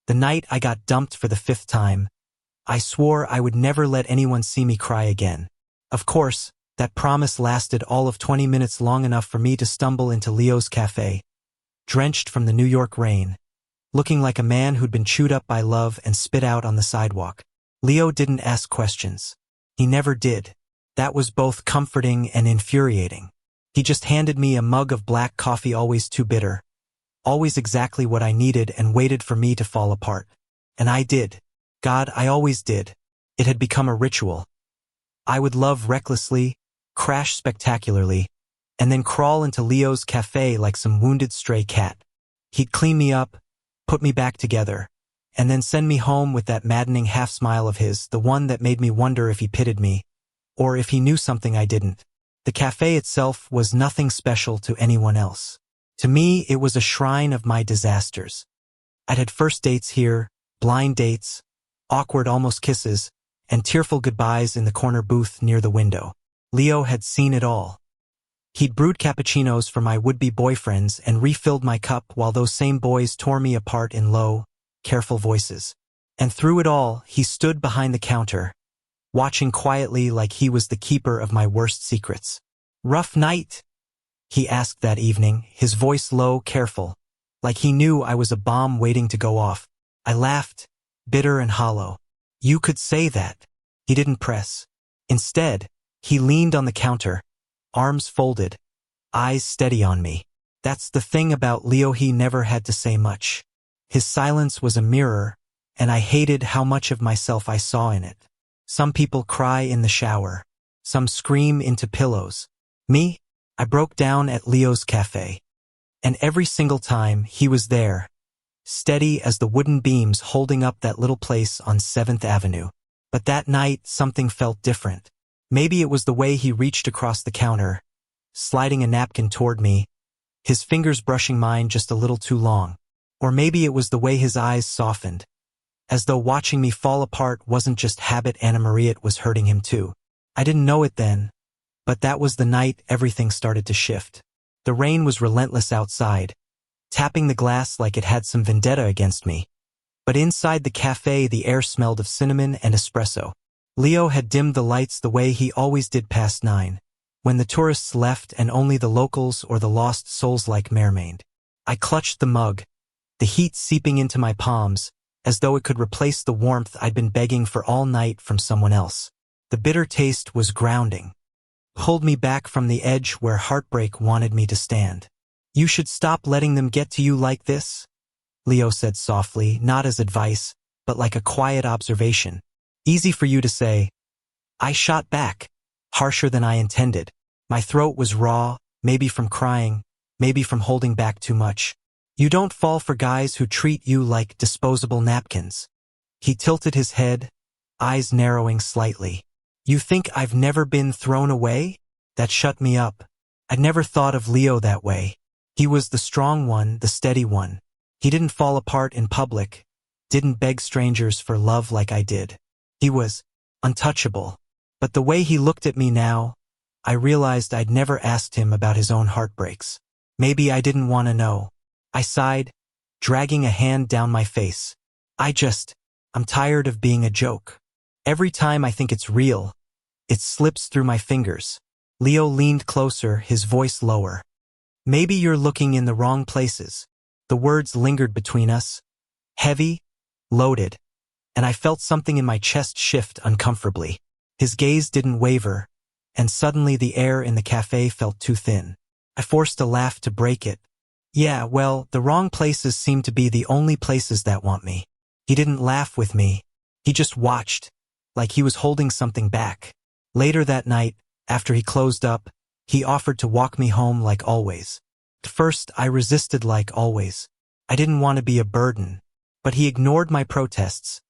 The night I got dumped for the 5th time, I swore I would never let anyone see me cry again. Of course, that promise lasted all of 20 minutes, long enough for me to stumble into Leo's Café, drenched from the New York rain, looking like a man who'd been chewed up by love and spit out on the sidewalk. Leo didn't ask questions. He never did. That was both comforting and infuriating. He just handed me a mug of black coffee, always too bitter, always exactly what I needed, and waited for me to fall apart. And I did. God, I always did. It had become a ritual. I would love recklessly, crash spectacularly, and then crawl into Leo's Café like some wounded stray cat. He'd clean me up, put me back together, and then send me home with that maddening half-smile of his, the one that made me wonder if he pitied me, or if he knew something I didn't. The café itself was nothing special to anyone else. To me, it was a shrine of my disasters. I'd had first dates here, blind dates, awkward almost kisses, and tearful goodbyes in the corner booth near the window. Leo had seen it all. He'd brewed cappuccinos for my would-be boyfriends and refilled my cup while those same boys tore me apart in low, careful voices. And through it all, he stood behind the counter, watching quietly like he was the keeper of my worst secrets. "Rough night?" he asked that evening, his voice low, careful, like he knew I was a bomb waiting to go off. I laughed, bitter and hollow. You could say that. He didn't press. Instead, he leaned on the counter, arms folded, eyes steady on me. That's the thing about Leo, he never had to say much. His silence was a mirror, and I hated how much of myself I saw in it. Some people cry in the shower. Some scream into pillows. Me? I broke down at Leo's Café. And every single time, he was there, steady as the wooden beams holding up that little place on 7th Avenue. But that night, something felt different. Maybe it was the way he reached across the counter, sliding a napkin toward me, his fingers brushing mine just a little too long. Or maybe it was the way his eyes softened, as though watching me fall apart wasn't just habit. Anna Maria, it was hurting him too. I didn't know it then, but that was the night everything started to shift. The rain was relentless outside, tapping the glass like it had some vendetta against me. But inside the cafe, the air smelled of cinnamon and espresso. Leo had dimmed the lights the way he always did past 9, when the tourists left and only the locals or the lost souls like me remained. I clutched the mug, the heat seeping into my palms, as though it could replace the warmth I'd been begging for all night from someone else. The bitter taste was grounding, pulled me back from the edge where heartbreak wanted me to stand. "You should stop letting them get to you like this," Leo said softly, not as advice, but like a quiet observation. "Easy for you to say." I shot back, harsher than I intended. My throat was raw, maybe from crying, maybe from holding back too much. "You don't fall for guys who treat you like disposable napkins." He tilted his head, eyes narrowing slightly. "You think I've never been thrown away?" That shut me up. I'd never thought of Leo that way. He was the strong one, the steady one. He didn't fall apart in public, didn't beg strangers for love like I did. He was untouchable. But the way he looked at me now, I realized I'd never asked him about his own heartbreaks. Maybe I didn't want to know. I sighed, dragging a hand down my face. I'm tired of being a joke. Every time I think it's real, it slips through my fingers. Leo leaned closer, his voice lower. "Maybe you're looking in the wrong places." The words lingered between us, heavy, loaded, and I felt something in my chest shift uncomfortably. His gaze didn't waver, and suddenly the air in the cafe felt too thin. I forced a laugh to break it. "Yeah, well, the wrong places seem to be the only places that want me." He didn't laugh with me. He just watched, like he was holding something back. Later that night, after he closed up, he offered to walk me home like always. At first, I resisted like always. I didn't want to be a burden, but he ignored my protests,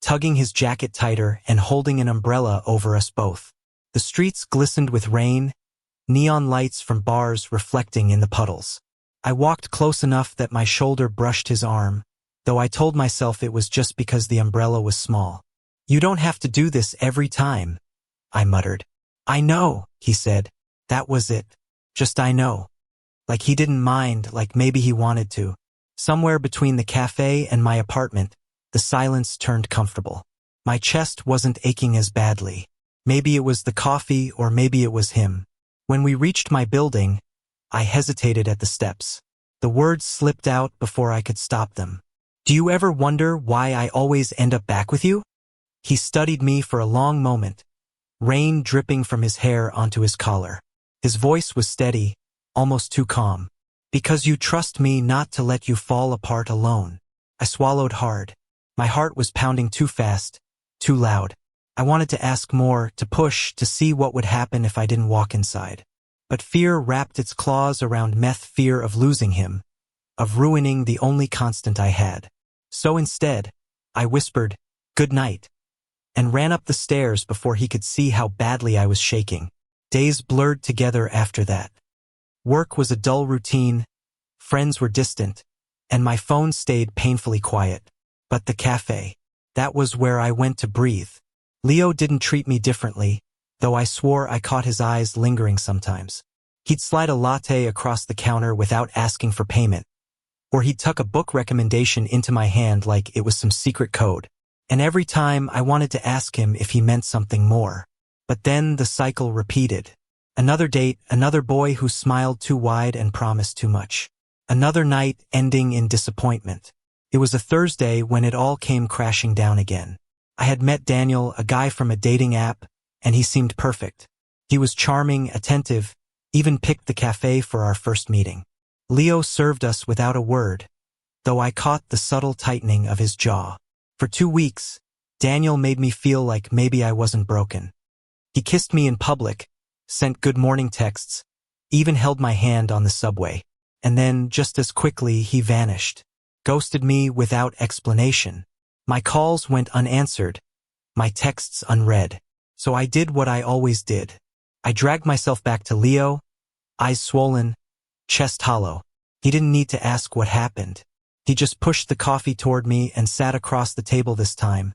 tugging his jacket tighter and holding an umbrella over us both. The streets glistened with rain, neon lights from bars reflecting in the puddles. I walked close enough that my shoulder brushed his arm, though I told myself it was just because the umbrella was small. "You don't have to do this every time," I muttered. "I know," he said. That was it. Just I know. Like he didn't mind, like maybe he wanted to. Somewhere between the cafe and my apartment, The silence turned comfortable. My chest wasn't aching as badly. Maybe it was the coffee or maybe it was him. When we reached my building, I hesitated at the steps. The words slipped out before I could stop them. Do you ever wonder why I always end up back with you? He studied me for a long moment, rain dripping from his hair onto his collar. His voice was steady, almost too calm. Because you trust me not to let you fall apart alone. I swallowed hard. My heart was pounding too fast, too loud. I wanted to ask more, to push, to see what would happen if I didn't walk inside. But fear wrapped its claws around fear of losing him, of ruining the only constant I had. So instead, I whispered, "Good night," and ran up the stairs before he could see how badly I was shaking. Days blurred together after that. Work was a dull routine, friends were distant, and my phone stayed painfully quiet. But the cafe, that was where I went to breathe. Leo didn't treat me differently, though I swore I caught his eyes lingering sometimes. He'd slide a latte across the counter without asking for payment, or he'd tuck a book recommendation into my hand like it was some secret code. And every time I wanted to ask him if he meant something more. But then the cycle repeated. Another date, another boy who smiled too wide and promised too much. Another night ending in disappointment. It was a Thursday when it all came crashing down again. I had met Daniel, a guy from a dating app, and he seemed perfect. He was charming, attentive, even picked the cafe for our first meeting. Leo served us without a word, though I caught the subtle tightening of his jaw. For 2 weeks, Daniel made me feel like maybe I wasn't broken. He kissed me in public, sent good morning texts, even held my hand on the subway. And then, just as quickly, he vanished. Ghosted me without explanation. My calls went unanswered, my texts unread. So I did what I always did. I dragged myself back to Leo, eyes swollen, chest hollow. He didn't need to ask what happened. He just pushed the coffee toward me and sat across the table this time,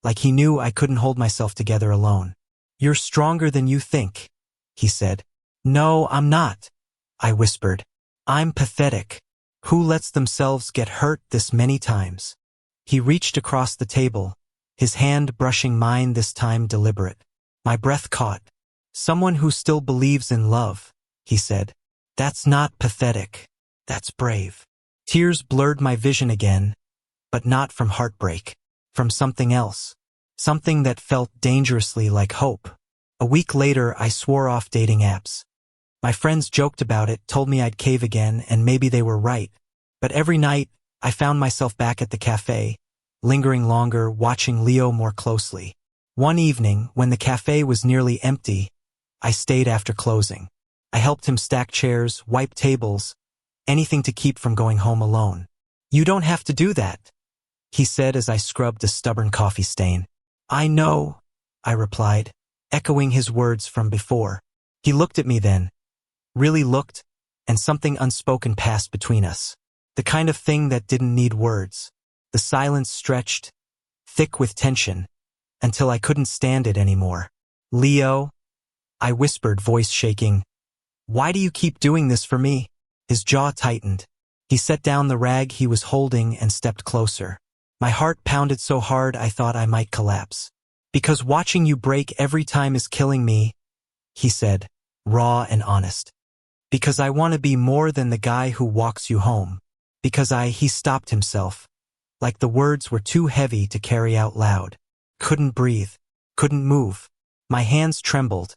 like he knew I couldn't hold myself together alone. "You're stronger than you think," he said. "No, I'm not," I whispered. "I'm pathetic. Who lets themselves get hurt this many times?" He reached across the table, his hand brushing mine, this time deliberate. My breath caught. "Someone who still believes in love," he said. "That's not pathetic. That's brave." Tears blurred my vision again, but not from heartbreak, from something else. Something that felt dangerously like hope. A week later, I swore off dating apps. My friends joked about it, told me I'd cave again, and maybe they were right. But every night, I found myself back at the cafe, lingering longer, watching Leo more closely. One evening, when the cafe was nearly empty, I stayed after closing. I helped him stack chairs, wipe tables, anything to keep from going home alone. "You don't have to do that," he said as I scrubbed a stubborn coffee stain. "I know," I replied, echoing his words from before. He looked at me then, really looked, and something unspoken passed between us. The kind of thing that didn't need words. The silence stretched, thick with tension, until I couldn't stand it anymore. "Leo," I whispered, voice shaking, "why do you keep doing this for me?" His jaw tightened. He set down the rag he was holding and stepped closer. My heart pounded so hard I thought I might collapse. "Because watching you break every time is killing me," he said, raw and honest. "Because I want to be more than the guy who walks you home. Because he stopped himself, like the words were too heavy to carry out loud. Couldn't breathe, couldn't move. My hands trembled,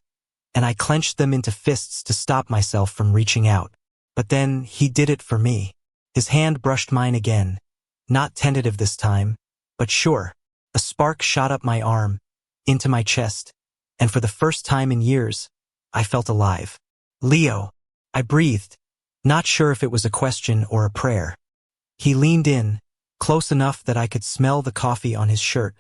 and I clenched them into fists to stop myself from reaching out. But then he did it for me. His hand brushed mine again, not tentative this time, but sure. A spark shot up my arm, into my chest, and for the first time in years, I felt alive. "Leo," I breathed, not sure if it was a question or a prayer. He leaned in, close enough that I could smell the coffee on his shirt,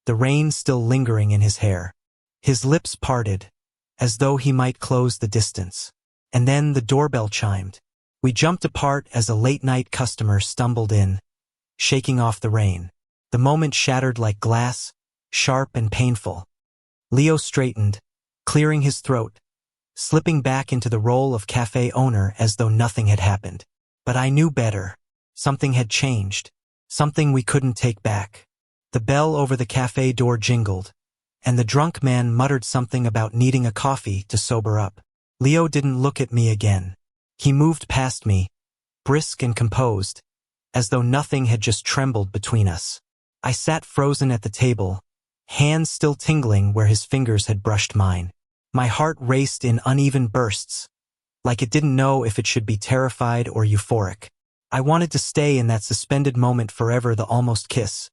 the rain still lingering in his hair. His lips parted, as though he might close the distance. And then the doorbell chimed. We jumped apart as a late-night customer stumbled in, shaking off the rain. The moment shattered like glass, sharp and painful. Leo straightened, clearing his throat, slipping back into the role of cafe owner as though nothing had happened. But I knew better. Something had changed. Something we couldn't take back. The bell over the cafe door jingled, and the drunk man muttered something about needing a coffee to sober up. Leo didn't look at me again. He moved past me, brisk and composed, as though nothing had just trembled between us. I sat frozen at the table, hands still tingling where his fingers had brushed mine. My heart raced in uneven bursts, like it didn't know if it should be terrified or euphoric. I wanted to stay in that suspended moment forever, the almost kiss.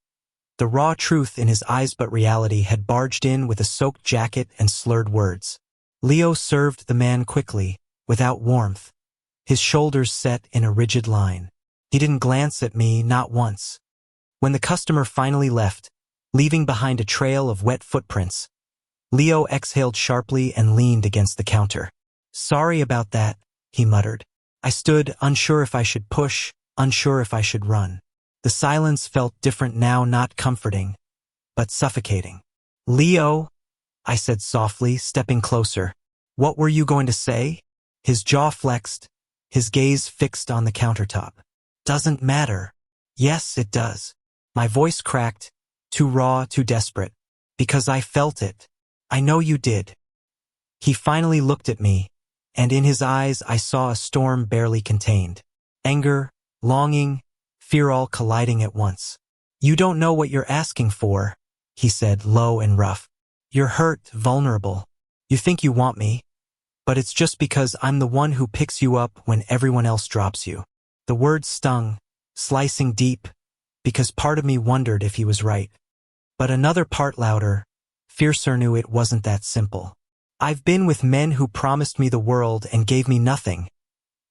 The raw truth in his eyes, but reality had barged in with a soaked jacket and slurred words. Leo served the man quickly, without warmth, his shoulders set in a rigid line. He didn't glance at me, not once. When the customer finally left, leaving behind a trail of wet footprints, Leo exhaled sharply and leaned against the counter. "Sorry about that," he muttered. I stood, unsure if I should push, unsure if I should run. The silence felt different now, not comforting, but suffocating. "Leo," I said softly, stepping closer. "What were you going to say?" His jaw flexed, his gaze fixed on the countertop. "Doesn't matter." "Yes, it does." My voice cracked, too raw, too desperate. "Because I felt it." "I know you did." He finally looked at me, and in his eyes I saw a storm barely contained. Anger, longing, fear all colliding at once. "You don't know what you're asking for," he said, low and rough. "You're hurt, vulnerable. You think you want me, but it's just because I'm the one who picks you up when everyone else drops you." The words stung, slicing deep, because part of me wondered if he was right. But another part, louder, fiercer, knew it wasn't that simple. "I've been with men who promised me the world and gave me nothing,"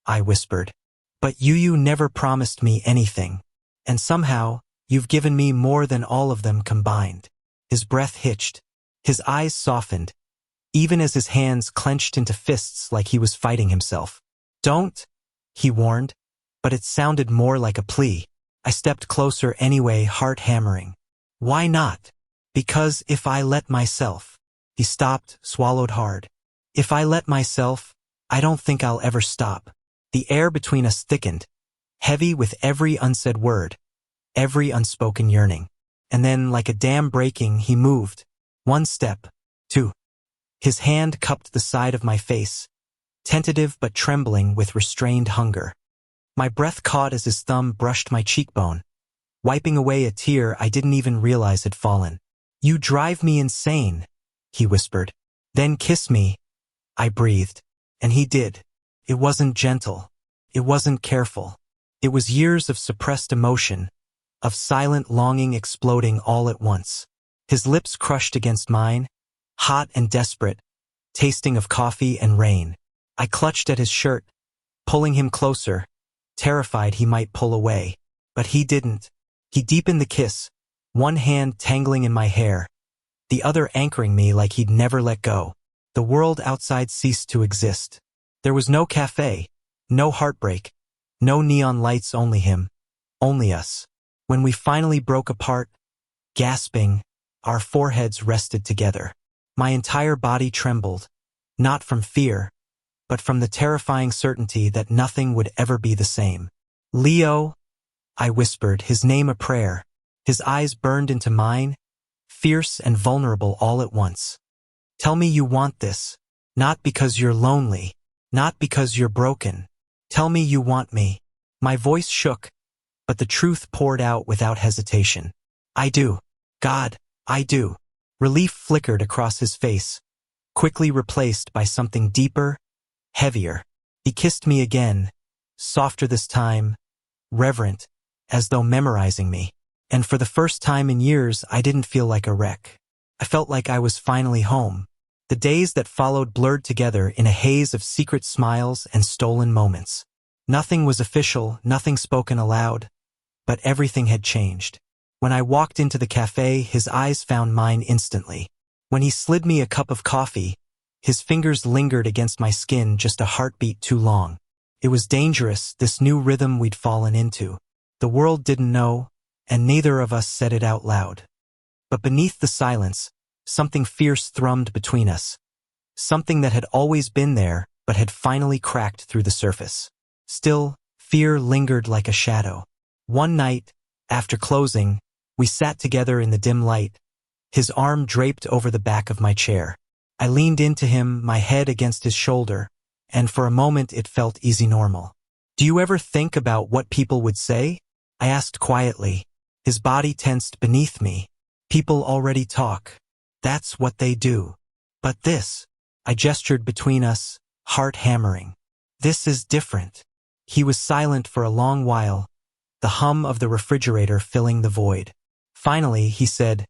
I whispered. "But you never promised me anything. And somehow, you've given me more than all of them combined." His breath hitched. His eyes softened, even as his hands clenched into fists like he was fighting himself. "Don't," he warned, but it sounded more like a plea. I stepped closer anyway, heart hammering. "Why not?" "Because if I let myself." He stopped, swallowed hard. "If I let myself, I don't think I'll ever stop." The air between us thickened, heavy with every unsaid word, every unspoken yearning. And then, like a dam breaking, he moved. One step, two. His hand cupped the side of my face, tentative but trembling with restrained hunger. My breath caught as his thumb brushed my cheekbone, wiping away a tear I didn't even realize had fallen. "You drive me insane," he whispered. "Then kiss me," I breathed. And he did. It wasn't gentle. It wasn't careful. It was years of suppressed emotion, of silent longing exploding all at once. His lips crushed against mine, hot and desperate, tasting of coffee and rain. I clutched at his shirt, pulling him closer, terrified he might pull away. But he didn't. He deepened the kiss, one hand tangling in my hair, the other anchoring me like he'd never let go. The world outside ceased to exist. There was no cafe, no heartbreak, no neon lights, only him, only us. When we finally broke apart, gasping, our foreheads rested together. My entire body trembled, not from fear, but from the terrifying certainty that nothing would ever be the same. "Leo," I whispered, his name a prayer. His eyes burned into mine, fierce and vulnerable all at once. "Tell me you want this, not because you're lonely, not because you're broken. Tell me you want me." My voice shook, but the truth poured out without hesitation. "I do. God, I do." Relief flickered across his face, quickly replaced by something deeper, heavier. He kissed me again, softer this time, reverent, as though memorizing me. And for the first time in years, I didn't feel like a wreck. I felt like I was finally home. The days that followed blurred together in a haze of secret smiles and stolen moments. Nothing was official, nothing spoken aloud, but everything had changed. When I walked into the cafe, his eyes found mine instantly. When he slid me a cup of coffee, his fingers lingered against my skin just a heartbeat too long. It was dangerous, this new rhythm we'd fallen into. The world didn't know, and neither of us said it out loud. But beneath the silence, something fierce thrummed between us. Something that had always been there, but had finally cracked through the surface. Still, fear lingered like a shadow. One night, after closing, We sat together in the dim light, his arm draped over the back of my chair. I leaned into him, my head against his shoulder, and for a moment it felt easy normal. "Do you ever think about what people would say?" I asked quietly. His body tensed beneath me. "People already talk. That's what they do. But this," I gestured between us, heart hammering. "This is different." He was silent for a long while, the hum of the refrigerator filling the void. Finally, he said,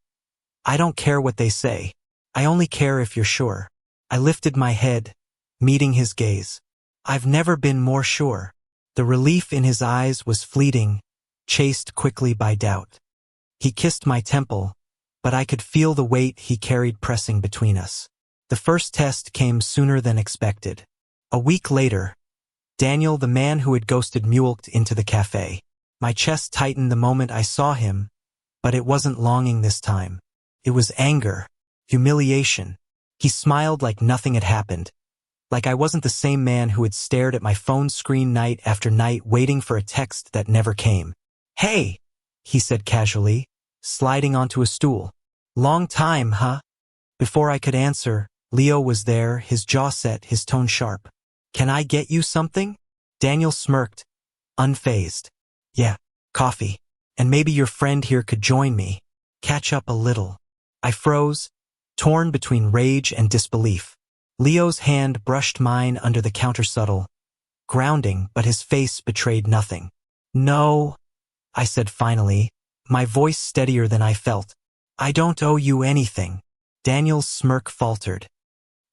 "I don't care what they say. I only care if you're sure." I lifted my head, meeting his gaze. "I've never been more sure." The relief in his eyes was fleeting, chased quickly by doubt. He kissed my temple, but I could feel the weight he carried pressing between us. The first test came sooner than expected. A week later, Daniel, the man who had ghosted, muled into the cafe. My chest tightened the moment I saw him, but it wasn't longing this time. It was anger, humiliation. He smiled like nothing had happened, like I wasn't the same man who had stared at my phone screen night after night waiting for a text that never came. "Hey," he said casually, sliding onto a stool. "Long time, huh?" Before I could answer, Leo was there, his jaw set, his tone sharp. "Can I get you something?" Daniel smirked, unfazed. "Yeah, coffee. And maybe your friend here could join me. Catch up a little." I froze, torn between rage and disbelief. Leo's hand brushed mine under the counter, subtle, grounding, but his face betrayed nothing. "No," I said finally, my voice steadier than I felt. "I don't owe you anything." Daniel's smirk faltered.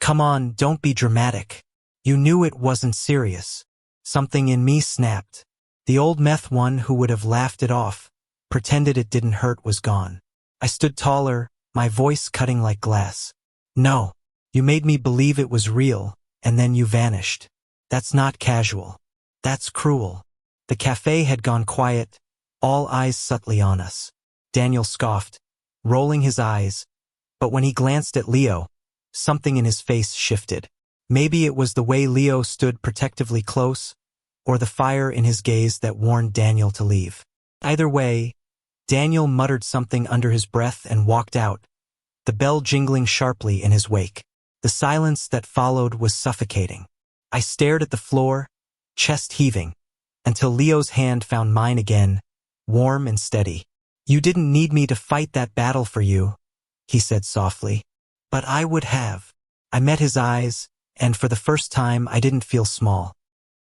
"Come on, don't be dramatic. You knew it wasn't serious." Something in me snapped. The old meth one who would have laughed it off, pretended it didn't hurt, was gone. I stood taller, my voice cutting like glass. "No, you made me believe it was real, and then you vanished. That's not casual. That's cruel." The cafe had gone quiet, all eyes subtly on us. Daniel scoffed, rolling his eyes, but when he glanced at Leo, something in his face shifted. Maybe it was the way Leo stood protectively close, or the fire in his gaze that warned Daniel to leave. Either way, Daniel muttered something under his breath and walked out, the bell jingling sharply in his wake. The silence that followed was suffocating. I stared at the floor, chest heaving, until Leo's hand found mine again, warm and steady. "You didn't need me to fight that battle for you," he said softly. "But I would have." I met his eyes, and for the first time I didn't feel small.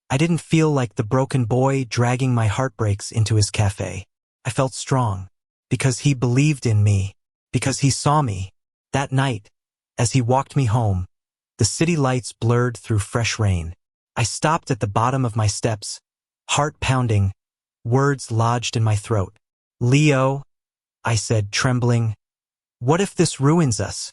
I didn't feel like the broken boy dragging my heartbreaks into his cafe. I felt strong, because he believed in me, because he saw me. That night, as he walked me home, the city lights blurred through fresh rain. I stopped at the bottom of my steps, heart pounding, words lodged in my throat. "Leo," I said, trembling, "what if this ruins us?"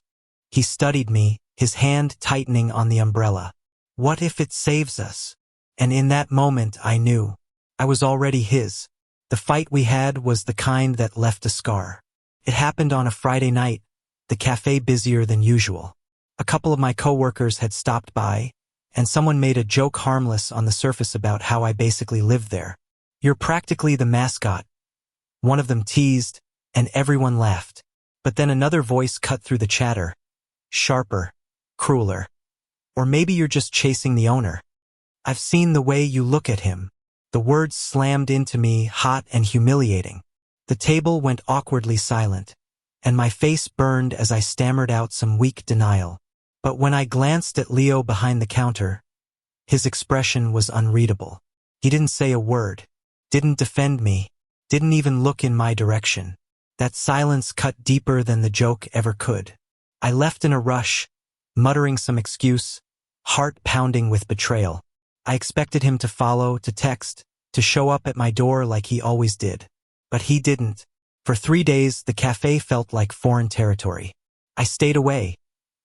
He studied me, his hand tightening on the umbrella. "What if it saves us?" And in that moment I knew. I was already his. The fight we had was the kind that left a scar. It happened on a Friday night, the cafe busier than usual. A couple of my coworkers had stopped by, and someone made a joke harmless on the surface about how I basically lived there. "You're practically the mascot," one of them teased, and everyone laughed. But then another voice cut through the chatter. Sharper, crueler. "Or maybe you're just chasing the owner. I've seen the way you look at him." The words slammed into me, hot and humiliating. The table went awkwardly silent, and my face burned as I stammered out some weak denial. But when I glanced at Leo behind the counter, his expression was unreadable. He didn't say a word, didn't defend me, didn't even look in my direction. That silence cut deeper than the joke ever could. I left in a rush, muttering some excuse, heart pounding with betrayal. I expected him to follow, to text, to show up at my door like he always did. But he didn't. For 3 days, the cafe felt like foreign territory. I stayed away,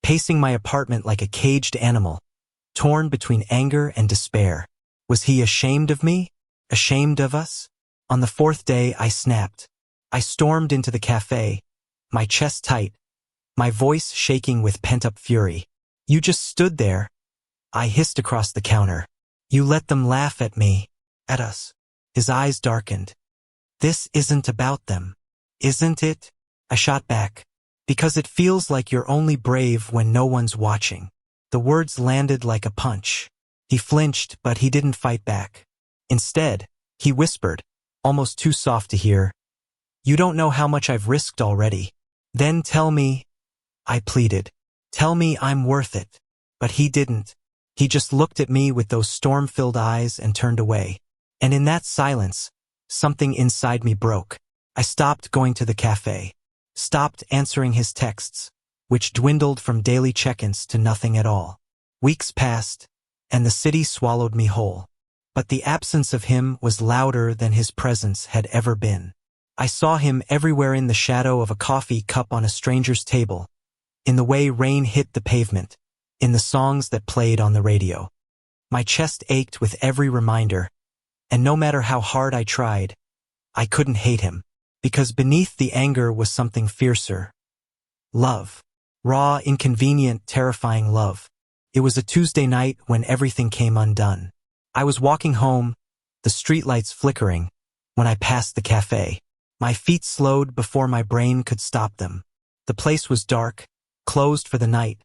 pacing my apartment like a caged animal, torn between anger and despair. Was he ashamed of me? Ashamed of us? On the 4th day, I snapped. I stormed into the cafe, my chest tight, my voice shaking with pent-up fury. "You just stood there," I hissed across the counter. "You let them laugh at me, at us." His eyes darkened. "This isn't about them. Isn't it? I shot back. Because it feels like you're only brave when no one's watching. The words landed like a punch. He flinched, but he didn't fight back. Instead, he whispered, almost too soft to hear, "You don't know how much I've risked already. Then tell me," I pleaded. "Tell me I'm worth it." But he didn't. He just looked at me with those storm-filled eyes and turned away. And in that silence, something inside me broke. I stopped going to the cafe. Stopped answering his texts, which dwindled from daily check-ins to nothing at all. Weeks passed, and the city swallowed me whole. But the absence of him was louder than his presence had ever been. I saw him everywhere, in the shadow of a coffee cup on a stranger's table, in the way rain hit the pavement, in the songs that played on the radio. My chest ached with every reminder, and no matter how hard I tried, I couldn't hate him, because beneath the anger was something fiercer. Love. Raw, inconvenient, terrifying love. It was a Tuesday night when everything came undone. I was walking home, the streetlights flickering, when I passed the cafe. My feet slowed before my brain could stop them. The place was dark, closed for the night,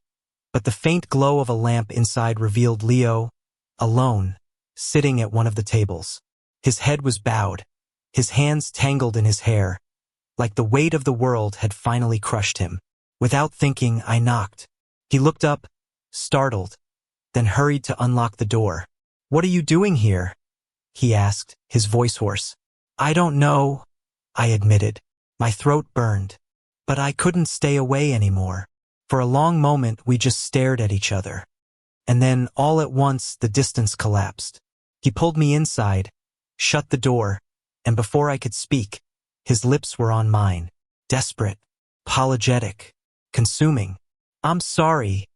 but the faint glow of a lamp inside revealed Leo, alone, sitting at one of the tables. His head was bowed, his hands tangled in his hair, like the weight of the world had finally crushed him. Without thinking, I knocked. He looked up, startled, then hurried to unlock the door. "What are you doing here?" he asked, his voice hoarse. "I don't know," I admitted. My throat burned, but I couldn't stay away anymore. For a long moment, we just stared at each other. And then, all at once, the distance collapsed. He pulled me inside, shut the door, and before I could speak, his lips were on mine. Desperate, apologetic, consuming. "I'm sorry,"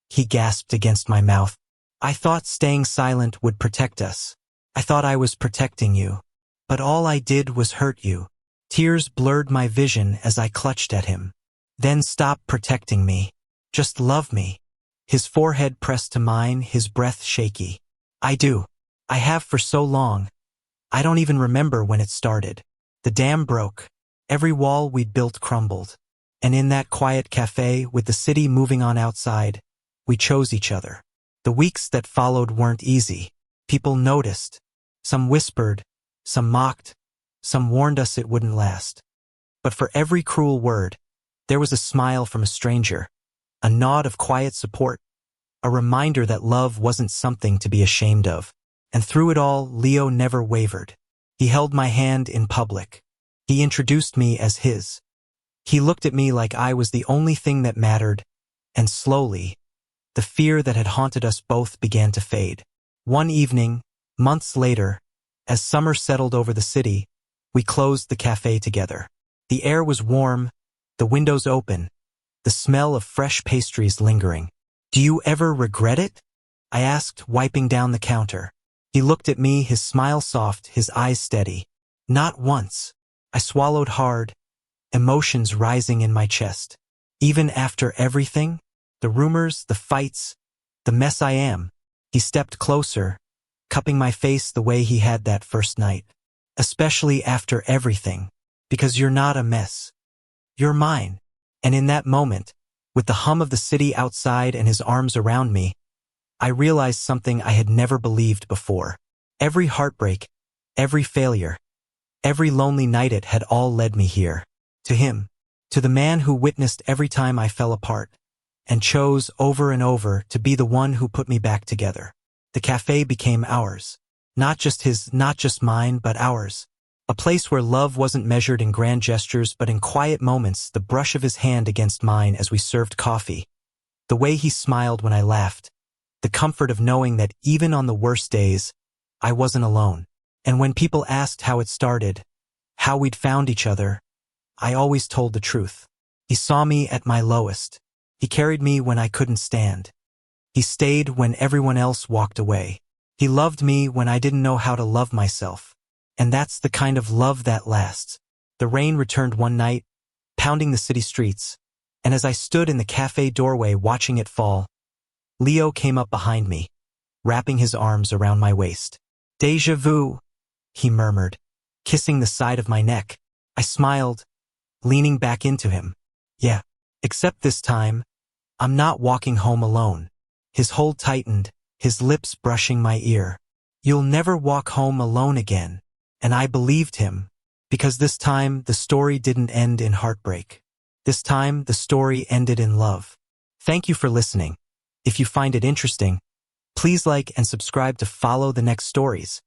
he gasped against my mouth. "I thought staying silent would protect us. I thought I was protecting you. But all I did was hurt you." Tears blurred my vision as I clutched at him. "Then stop protecting me. Just love me." His forehead pressed to mine, his breath shaky. "I do. I have for so long. I don't even remember when it started. The dam broke. Every wall we'd built crumbled. And in that quiet cafe, with the city moving on outside, we chose each other. The weeks that followed weren't easy. People noticed. Some whispered, some mocked, some warned us it wouldn't last. But for every cruel word, there was a smile from a stranger, a nod of quiet support, a reminder that love wasn't something to be ashamed of. And through it all, Leo never wavered. He held my hand in public. He introduced me as his. He looked at me like I was the only thing that mattered, and slowly, the fear that had haunted us both began to fade. One evening, months later, as summer settled over the city, we closed the cafe together. The air was warm, the windows open, the smell of fresh pastries lingering. "Do you ever regret it?" I asked, wiping down the counter. He looked at me, his smile soft, his eyes steady. "Not once." I swallowed hard, emotions rising in my chest. "Even after everything? The rumors, the fights, the mess I am." He stepped closer, cupping my face the way he had that first night. "Especially after everything. Because you're not a mess. You're mine." And in that moment, with the hum of the city outside and his arms around me, I realized something I had never believed before. Every heartbreak, every failure, every lonely night, it had all led me here. To him. To the man who witnessed every time I fell apart, and chose over and over to be the one who put me back together. The cafe became ours. Not just his, not just mine, but ours. A place where love wasn't measured in grand gestures but in quiet moments, the brush of his hand against mine as we served coffee, the way he smiled when I laughed, the comfort of knowing that even on the worst days, I wasn't alone. And when people asked how it started, how we'd found each other, I always told the truth. He saw me at my lowest. He carried me when I couldn't stand. He stayed when everyone else walked away. He loved me when I didn't know how to love myself. And that's the kind of love that lasts. The rain returned one night, pounding the city streets, and as I stood in the cafe doorway watching it fall, Leo came up behind me, wrapping his arms around my waist. "Déjà vu," he murmured, kissing the side of my neck. I smiled, leaning back into him. Yeah. Except this time, I'm not walking home alone. His hold tightened, his lips brushing my ear. You'll never walk home alone again. And I believed him, because this time the story didn't end in heartbreak. This time the story ended in love. Thank you for listening. If you find it interesting, please like and subscribe to follow the next stories.